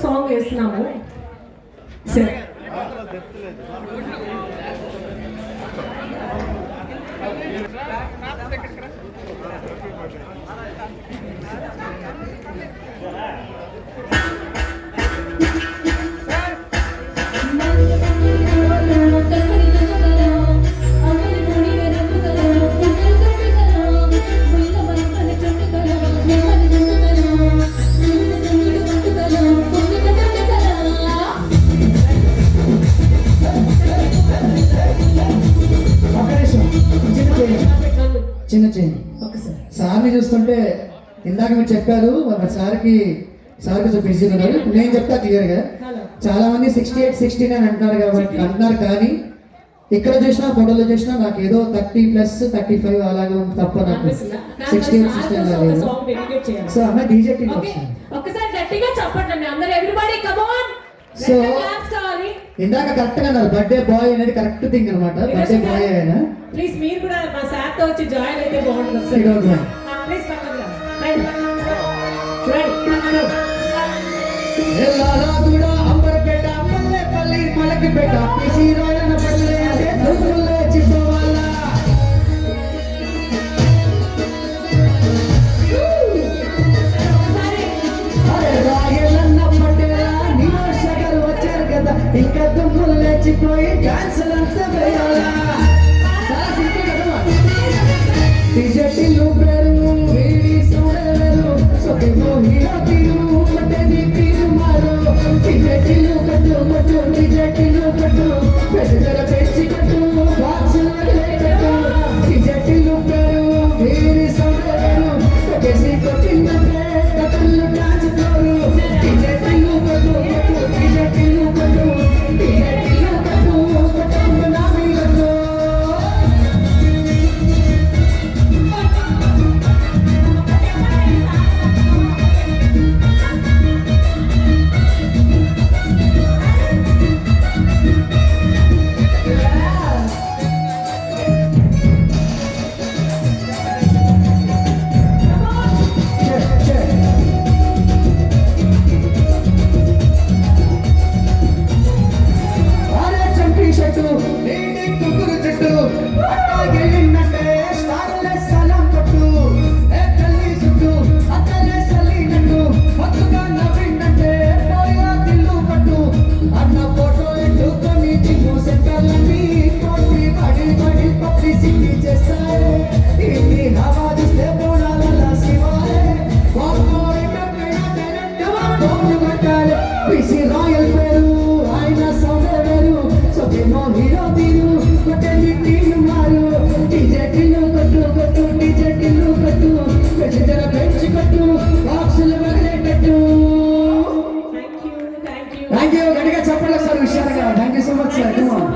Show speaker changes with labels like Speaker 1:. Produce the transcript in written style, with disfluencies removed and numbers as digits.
Speaker 1: Song వేస్తున్నాము. సరే
Speaker 2: చిన్న చేంజ్. సార్ని చూస్తుంటే ఇందాక మీరు చెప్పారు సార్కి కొంచెం బిజీగా ఉన్నారు. నేను చెప్తా క్లియర్గా, చాలా మంది 68, 69 అంటున్నారు కాబట్టి అంటున్నారు, కానీ ఇక్కడ చూసినా ఫోటోలో చూసినా నాకు ఏదో 30+, 35 అలాగే తప్ప నాకు 68, 69 లేదు. సో అన్న డీజే టీమ్
Speaker 1: ఒక్కసారి గట్టిగా చెప్పండి అందరూ, ఎవ్రీబడీ కమ్ ఆన్.
Speaker 2: సో ఇందాక కరెక్ట్ గా అన్నారు, బర్త్డే బాయ్ అనేది కరెక్ట్ థింగ్ అనమాట. బర్త్డే బాయ్ అయినా
Speaker 1: ప్లీజ్ మీరు కూడా మా సార్ తో వచ్చి జాయిన్ అయితే బాగుంటుంది. ప్లీజ్ పక్కన
Speaker 2: అంబర్పేట, మల్లెపల్లి, మలకిపేట, పిసి రాయన పల్లె అంటే దుర్గులే చిపోవాల. అరే రాయలన్న పట్టేలా నిరోష గారు వచ్చారు కదా, ఇంకా దుమ్ములు లేచిపోయి డాన్సులంతా వేయాలా. టీజెటిలు పేరు వేడి సోడలు సొకేమో హీరో తీరు మటని తీరు మారో. టీజెటిలు కట్టు కట్టు టీజెటిలు కట్టు పెద్దల పెంచి కట్టు బాక్సులు కట్టు. టీజెటిలు పేరు వేడి సోడలు సొకేసి కొట్టిందంటే కథలు డాన్స్ ఫ్లోరు. టీజెటిలు కట్టు కట్టు టీజెటిలు కట్టు టీజెటిలు కట్టు కట్టు నామి కట్టు. Thank you. Gadiga chapalak sir, Vishal. Thank you so much, sir. Come on.